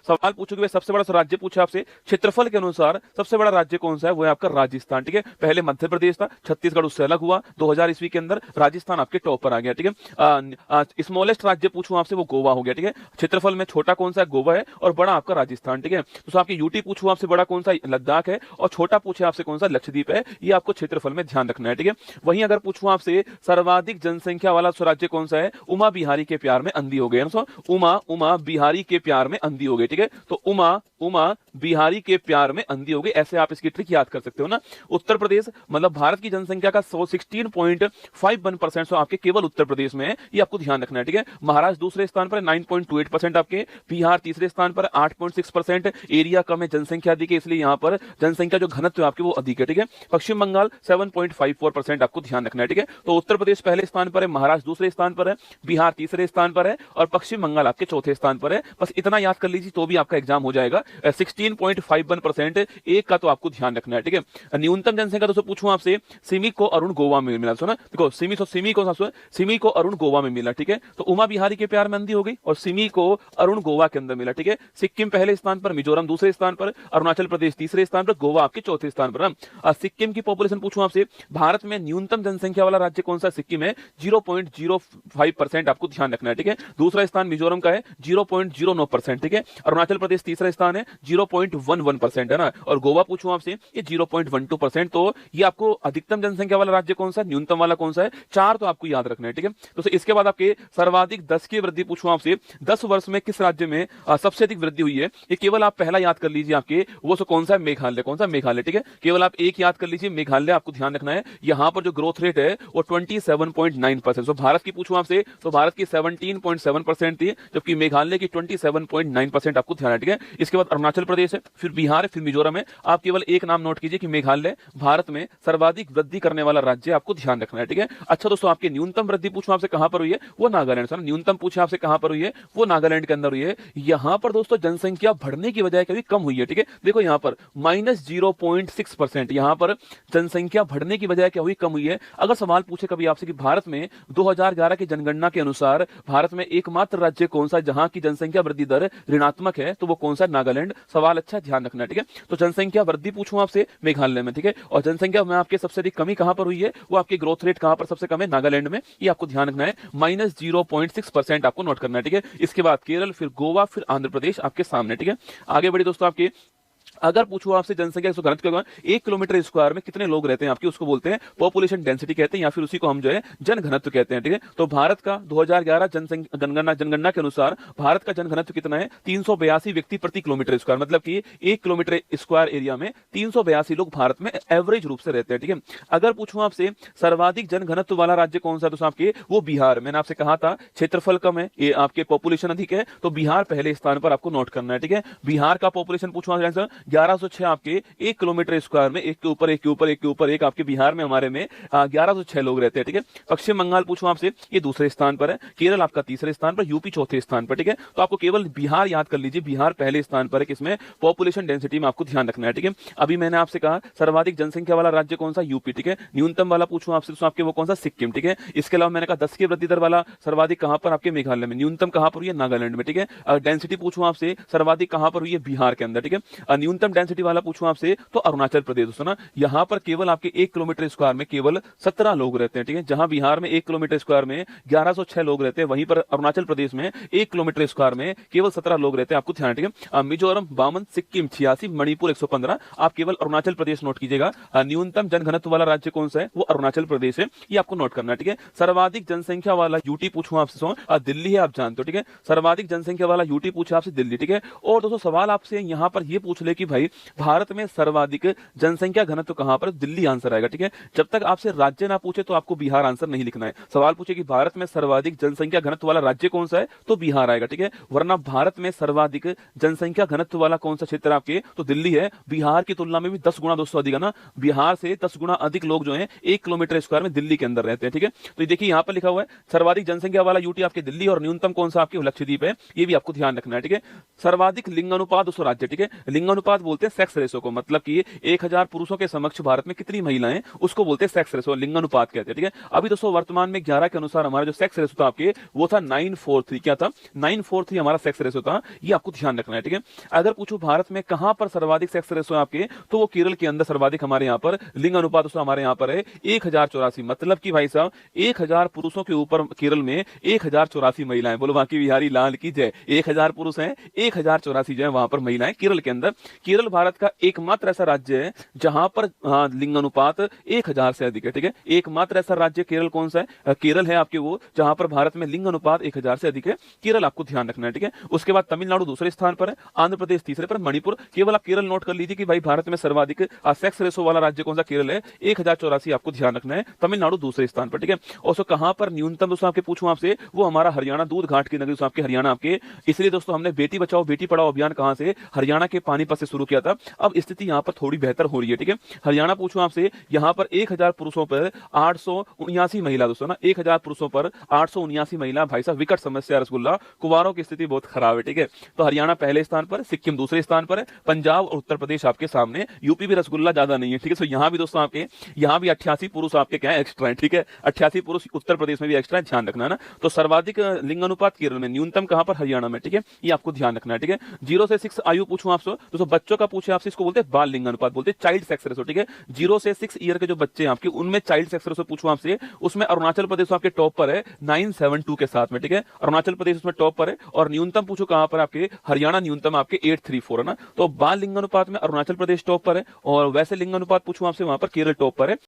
सवाल पूछोगे भाई सबसे बड़ा राज्य पूछा आपसे, क्षेत्रफल के अनुसार सबसे बड़ा राज्य कौन सा है, वो है आपका राजस्थान। ठीक है, पहले मध्य प्रदेश था, छत्तीसगढ़ उससे अलग हुआ 2000 ईस्वी के अंदर, राजस्थान आपके टॉप पर आ गया। ठीक है, स्मॉलेस्ट राज्य पूछूं आपसे वो गोवा हो गया। ठीक है, क्षेत्रफल में छोटा कौन सा है, गोवा है, और बड़ा आपका राजस्थान। ठीक है, तो आपकी यूटी पूछूं आपसे बड़ा कौन सा, लद्दाख है, और छोटा पूछे आपसे कौन सा, लक्षद्वीप है। ये आपको क्षेत्रफल में ध्यान रखना है। ठीक है, वहीं अगर पूछूं आपसे सर्वाधिक जनसंख्या वाला राज्य कौन सा है, उमा बिहारी के प्यार में अंधी हो गए। उमा बिहारी के प्यार में अंधी हो गई। ठीक है, तो उमा बिहारी के प्यार में अंधी हो गई, ऐसे आप इसकी ट्रिक याद कर सकते हो ना। उत्तर प्रदेश मतलब भारत की जनसंख्या का 16.51% आपके केवल उत्तर प्रदेश में है, ये आपको ध्यान रखना है। ठीक है, महाराष्ट्र दूसरे स्थान पर 9.28% आपके, बिहार तीसरे स्थान पर 8.6%, एरिया कम है, जनसंख्या अधिक है, इसलिए यहां पर जनसंख्या जो घनत्व है आपके वो अधिक है। ठीक है, पश्चिम बंगाल 7.54% आपको ध्यान रखना है। ठीक है, तो उत्तर प्रदेश पहले स्थान पर है, महाराष्ट्र दूसरे स्थान पर है, बिहार तीसरे स्थान पर है, और पश्चिम बंगाल आपके चौथे स्थान पर है। बस इतना याद कर लीजिए तो भी आपका एग्जाम हो जाएगा। 16.51% एक का तो आपको ध्यान रखना है। ठीक है, न्यूनतम जनसंख्या दोस्तों पूछूं आपसे, सिमी को अरुण गोवा में मिला। सुना, देखो सिमी को अरुण गोवा में मिला। ठीक है, तो उमा बिहारी के प्यार में अंधी हो गई, और सिमी को अरुण गोवा के अंदर मिला। ठीक है, सिक्किम पहले स्थान पर, मिजोरम दूसरे स्थान पर, अरुणाचल प्रदेश तीसरे स्थान पर, गोवा आपके चौथे स्थान पर। सिक्किम की पॉपुलेशन पूछूं आपसे, भारत में न्यूनतम जनसंख्या वाला राज्य कौन सा, सिक्किम है, 0.05% आपको ध्यान रखना है। ठीक है, दूसरा स्थान मिजोरम का है 0.09%। ठीक है, अरुणाचल प्रदेश तीसरा स्थान है 0.11% है ना, और गोवा पूछूं आपसे ये 0.12%। तो ये आपको अधिकतम जनसंख्या वाला राज्य कौन सा है, न्यूनतम वाला कौन सा है, चार तो आपको याद रखना है। ठीक है, तो इसके बाद आपके सर्वाधिक 10 की वृद्धि पूछूं आपसे, 10 वर्ष में किस राज्य में सबसे अधिक वृद्धि हुई है, ये केवल आप पहला याद कर लीजिए आपके, वो कौन सा है, मेघालय। कौन सा, मेघालय। ठीक है, केवल आप एक याद कर लीजिए, मेघालय आपको ध्यान रखना है। यहां पर जो ग्रोथ रेट है वो 27.9%। तो भारत की पूछूं आपसे, तो भारत की 17.7% थी, जबकि मेघालय की 27.9% आपको ध्यान है। ठीक है, इसके बाद अरुणाचल प्रदेश है, फिर बिहार, फिर मिजोरम है। आप केवल एक नाम नोट कीजिए कि मेघालय भारत में सर्वाधिक वृद्धि करने वाला राज्य, आपको ध्यान रखना है। ठीक है, अच्छा दोस्तों, आपकी न्यूनतम वृद्धि पूछूं आपसे कहां पर हुई है, वो नागालैंड। सर न्यूनतम पूछे आपसे कहां पर हुई है, वो नागालैंड के अंदर हुई है। यहां पर दोस्तों जनसंख्या बढ़ने की बजाय कभी कम हुई है। ठीक है, देखो यहां पर -0.6%, यहां पर जनसंख्या बढ़ने की बजाय क्या हुई, कम हुई है। अगर सवाल पूछे कभी आपसे कि भारत में 2011 की जनगणना के अनुसार भारत में एकमात्र राज्य कौन सा जहां की जनसंख्या वृद्धि दर ऋणात्मक है, तो वो कौन सा, नागालैंड। सवाल अच्छा ध्यान रखना है। ठीक है, तो जनसंख्या वृद्धि पूछूं आपसे, मेघालय में। ठीक है, और जनसंख्या में आपके सबसे अधिक कमी कहां पर हुई है, वो आपकी ग्रोथ रेट कहां पर सबसे कम है, नागालैंड में। ये आपको ध्यान रखना है, -0.6% आपको नोट करना है। ठीक है, इसके बाद केरल, फिर गोवा, फिर आंध्र प्रदेश आपके सामने। ठीक है, आगे बढ़ी दोस्तों, आपके अगर पूछूं आपसे जनसंख्या घनत्व का 1 किलोमीटर स्क्वायर में कितने लोग रहते हैं आपकी, उसको बोलते हैं पॉपुलेशन डेंसिटी कहते हैं, या फिर उसी को हम जो है जन घनत्व कहते हैं। ठीक है, तो भारत का 2011 जनगणना के अनुसार भारत का जन घनत्व कितना है, 382 व्यक्ति प्रति किलोमीटर स्क्वायर, मतलब कि 1 किलोमीटर स्क्वायर एरिया में 382 लोग भारत में एवरेज रूप से रहते हैं। ठीक है, अगर पूछूं आपसे सर्वाधिक जन घनत्व वाला राज्य कौन सा, तो आपके वो बिहार। मैंने आपसे कहा था क्षेत्रफल कम है, ये आपके पॉपुलेशन अधिक है, तो बिहार पहले स्थान पर आपको नोट करना है। ठीक है, बिहार का पॉपुलेशन पूछूं 1106 आपके 1 किलोमीटर स्क्वायर में, एक के ऊपर एक के ऊपर एक के ऊपर एक आपके बिहार में हमारे में 1106 लोग रहते हैं। ठीक है, पश्चिम बंगाल पूछूं आपसे, ये दूसरे स्थान पर है, केरल आपका तीसरे स्थान पर, यूपी चौथे स्थान पर। ठीक है, तो आपको केवल बिहार याद कर लीजिए, बिहार पहले स्थान पर है, किसमें, पॉपुलेशन डेंसिटी में, आपको ध्यान रखना है। ठीक है, अभी मैंने आपसे कहा सर्वाधिक जनसंख्या वाला राज्य कौन सा, यूपी। ठीक है, न्यूनतम वाला पूछूं आपसे तो आपके वो कौन सा, सिक्किम। ठीक है, इसके अलावा मैंने कहा 10 की वृद्धि दर वाला सर्वाधिक कहां पर, आपके मेघालय में। न्यूनतम कहां पर हुई है, नागालैंड में। ठीक है, डेंसिटी पूछूं आपसे सर्वाधिक कहां पर हुई है, बिहार के अंदर। ठीक है, न्यूनतम डेंसिटी वाला पूछूं आपसे तो अरुणाचल प्रदेश। दोस्तों ना, यहां पर केवल आपके 1 किलोमीटर स्क्वायर में केवल 17 लोग रहते हैं। ठीक है, जहां बिहार में 1 किलोमीटर स्क्वायर में 1106 लोग रहते हैं, वहीं पर अरुणाचल प्रदेश में 1 किलोमीटर स्क्वायर में केवल 17 लोग रहते हैं, आपको ध्यान। ठीक है, मिजोरम 52, सिक्किम 86, मणिपुर 115, आप केवल अरुणाचल प्रदेश नोट कीजिएगा। न्यूनतम जनघनत्व वाला राज्य कौन सा है, वो अरुणाचल प्रदेश है, ये आपको नोट करना है। ठीक है, सर्वाधिक जनसंख्या वाला यूटी पूछूं आपसे, दिल्ली है, आप जानते हो। ठीक है, सर्वाधिक जनसंख्या वाला यूटी पूछा आपसे, दिल्ली। ठीक है, और दोस्तों सवाल आपसे यहां पर यह पूछ ले कि भाई भारत में सर्वाधिक जनसंख्या घनत्व कहां पर, दिल्ली आंसर आएगा। ठीक है, जब तक आपसे राज्य ना पूछे तो आपको बिहार आंसर नहीं लिखना है। सवाल पूछे कि भारत में सर्वाधिक जनसंख्या घनत्व वाला राज्य कौन सा है, तो बिहार आएगा। ठीक है, वरना भारत में सर्वाधिक जनसंख्या घनत्व वाला कौन सा क्षेत्र आपके, तो दिल्ली है। बिहार की तुलना में भी 10 गुना दोस्तों अधिक है ना, बिहार से 10 गुना अधिक लोग जो है 1 किलोमीटर स्क्वायर में दिल्ली के अंदर रहते हैं। ठीक है, तो ये देखिए यहां पर लिखा हुआ है सर्वाधिक जनसंख्या वाला यूटी आपके दिल्ली, और न्यूनतम कौन सा आपके लक्षद्वीप है, ये भी आपको ध्यान रखना है। ठीक है, सर्वाधिक लिंगानुपात दोस्तों राज्य। ठीक है, लिंगानुपात अनुपात बोलते हैं सेक्स रेशो को, मतलब कि 1000 पुरुषों के समक्ष भारत में कितनी महिलाएं, उसको बोलते हैं सेक्स रेशो, लिंग अनुपात कहते हैं। ठीक है, अभी दोस्तों वर्तमान में 11 के अनुसार हमारा जो सेक्स रेशो था आपके वो था 943। क्या था? 943 हमारा सेक्स रेशो था, ये आपको ध्यान रखना है। ठीक है, अगर पूछो भारत में कहां पर सर्वाधिक सेक्स रेशो है आपके, तो वो केरल के अंदर सर्वाधिक हमारे यहाँ पर लिंग अनुपात हमारे यहाँ पर है 1084। मतलब कि भाई साहब 1000 पुरुषों के ऊपर केरल में 1084 महिलाएं। बोलो बाकी बिहारी लाल की जय। 1000 पुरुष हैं, 1084 जो है वहां पर महिलाएं केरल के अंदर। केरल भारत का एकमात्र ऐसा राज्य है जहां पर लिंग अनुपात 1000 से अधिक है। ठीक है, एकमात्र ऐसा राज्य केरल कौन सा है? केरल है आपके वो, जहां पर भारत में लिंग अनुपात 1000 से अधिक है। केरल आपको ध्यान रखना है। ठीक है, उसके बाद तमिलनाडु दूसरे स्थान पर है, आंध्र प्रदेश तीसरे पर, मणिपुर। केवल आप केरल नोट कर लीजिए कि भाई भारत में सर्वाधिक सेक्स रेशो वाला राज्य कौन सा? केरल है, 1084 आपको ध्यान रखना है। तमिलनाडु दूसरे स्थान पर। ठीक है, और कहां पर न्यूनतम दोस्तों आपके पूछूं आपसे, वो हमारा हरियाणा, दूध घाट की नगरी दोस्तों आपके हरियाणा आपके। इसलिए दोस्तों हमने बेटी बचाओ बेटी पढ़ाओ अभियान कहां से? हरियाणा के पानीपत से शुरू किया था। अब स्थिति यहां पर थोड़ी बेहतर हो रही है। ठीक है, हरियाणा पूछूं आपसे, यहां पर 1000 पुरुषों पर 879 महिला दोस्तों ना, 1000 पुरुषों पर 879 महिला। भाई साहब विकट समस्या रसगुल्ला, कुवारों की स्थिति बहुत खराब है। ठीक है, तो हरियाणा पहले स्थान पर, सिक्किम दूसरे स्थान पर है, पंजाब और उत्तर प्रदेश आपके सामने, यूपी भी रसगुल्ला ज्यादा नहीं है। ठीक है, तो यहां भी दोस्तों आपके यहां भी 88 पुरुष आपके क्या है? एक्स्ट्रा है। ठीक है, 88 पुरुष उत्तर प्रदेश में भी एक्स्ट्रा है, ध्यान रखना है ना। तो सर्वाधिक लिंग अनुपात केरल में, न्यूनतम कहां पर? हरियाणा में। ठीक है, ये आपको ध्यान रखना है। ठीक है, 0 से 6 आयु पूछूं आपसे, दोस्तों बच्चों का पूछे आपसे, इसको बोलते हैं बाल लिंग अनुपात, बोलते हैं चाइल्ड सेक्स रेशो। ठीक है, 0 से 6 ईयर के जो बच्चे हैं आपके, उनमें चाइल्ड सेक्स रेशो पूछूं आपसे, उसमें अरुणाचल प्रदेश आपके टॉप पर है 972 के साथ में। ठीक है, अरुणाचल प्रदेश उसमें टॉप पर है। और न्यूनतम पूछो कहां पर? आपके हरियाणा न्यूनतम आपके 834 है ना। तो बाल लिंग अनुपात में अरुणाचल प्रदेश टॉप पर है, और वैसे लिंग अनुपात पूछूं आपसे वहां पर केरल टॉप पर है।